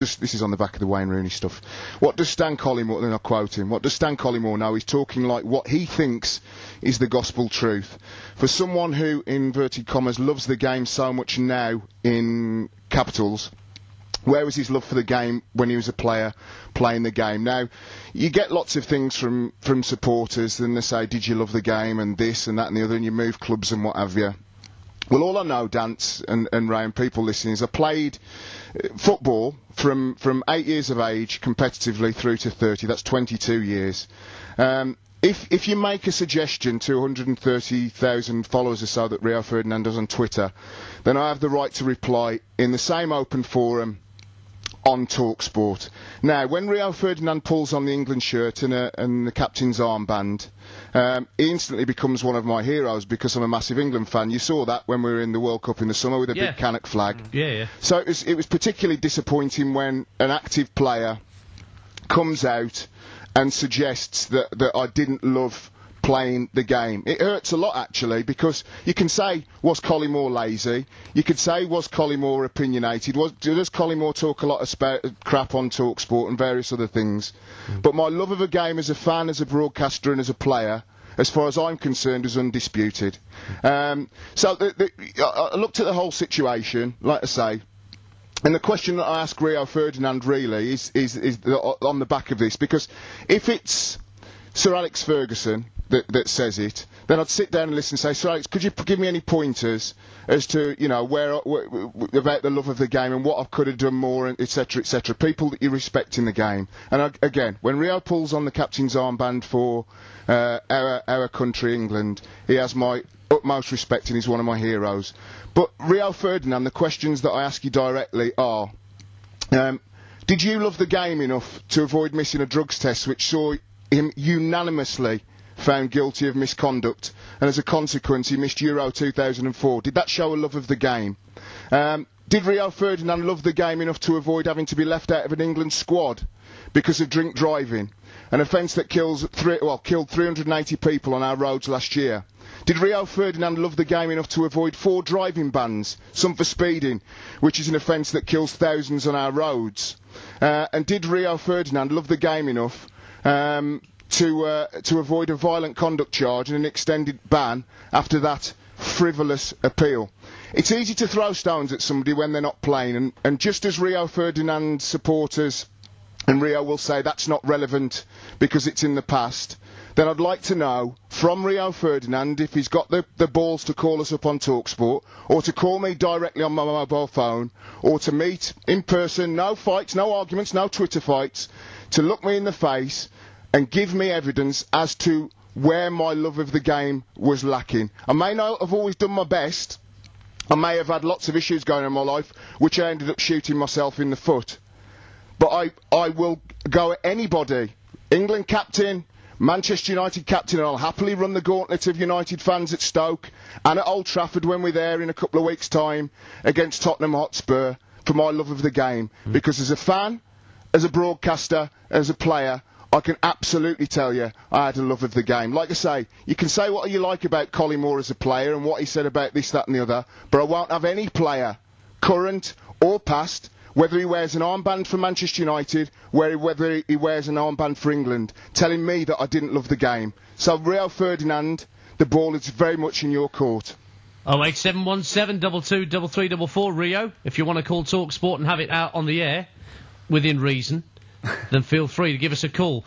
This is on the back of the Wayne Rooney stuff. What does Stan Collymore, and I quote him, what does Stan Collymore know? He's talking like what he thinks is the gospel truth. For someone who, in inverted commas, loves the game so much now, in capitals, where was his love for the game when he was a player playing the game? Now, you get lots of things from supporters, and they say, did you love the game, and this and that and the other, and you move clubs and what have you. Well, all I know, Dance and Ray and people listening, is I played football from 8 years of age competitively through to 30. That's 22 years. If you make a suggestion to 130,000 followers or so that Rio Ferdinand does on Twitter, then I have the right to reply in the same open forum on Talksport. Now, when Rio Ferdinand pulls on the England shirt and the captain's armband, he instantly becomes one of my heroes because I'm a massive England fan. You saw that when we were in the World Cup in the summer with a big Canuck flag. Yeah. So it was particularly disappointing when an active player comes out and suggests that I didn't love playing the game. It hurts a lot, actually, because you can say, was Collymore lazy? You could say, was Collymore opinionated? Does Collymore talk a lot of crap on Talksport and various other things? But my love of a game as a fan, as a broadcaster and as a player, as far as I'm concerned, is undisputed. I looked at the whole situation, like I say, and the question that I ask Rio Ferdinand really is on the back of this, because if it's Sir Alex Ferguson that says it, then I'd sit down and listen and say, Sir Alex, could you give me any pointers as to, where about the love of the game and what I could have done more, etc., etc. People that you respect in the game. And again, when Rio pulls on the captain's armband for our country, England, he has my utmost respect and he's one of my heroes. But Rio Ferdinand, the questions that I ask you directly are, did you love the game enough to avoid missing a drugs test which saw him unanimously found guilty of misconduct, and as a consequence he missed Euro 2004? Did that show a love of the game? Did Rio Ferdinand love the game enough to avoid having to be left out of an England squad because of drink driving, an offence that killed 380 people on our roads last year? Did Rio Ferdinand love the game enough to avoid 4 driving bans, some for speeding, which is an offence that kills thousands on our roads? And did Rio Ferdinand love the game enough to avoid a violent conduct charge and an extended ban after that frivolous appeal? It's easy to throw stones at somebody when they're not playing, and just as Rio Ferdinand supporters and Rio will say that's not relevant because it's in the past, then I'd like to know from Rio Ferdinand if he's got the balls to call us up on Talksport, or to call me directly on my mobile phone, or to meet in person, no fights, no arguments, no Twitter fights, to look me in the face and give me evidence as to where my love of the game was lacking. I may not have always done my best. I may have had lots of issues going on in my life, which I ended up shooting myself in the foot. But I will go at anybody, England captain, Manchester United captain, and I'll happily run the gauntlet of United fans at Stoke and at Old Trafford when we're there in a couple of weeks' time against Tottenham Hotspur for my love of the game. Because as a fan, as a broadcaster, as a player, I can absolutely tell you I had a love of the game. Like I say, you can say what you like about Collymore as a player and what he said about this, that and the other, but I won't have any player, current or past, whether he wears an armband for Manchester United, whether he wears an armband for England, telling me that I didn't love the game. So, Rio Ferdinand, the ball is very much in your court. 08717 223344, Rio. If you want to call Talksport and have it out on the air, within reason, then feel free to give us a call.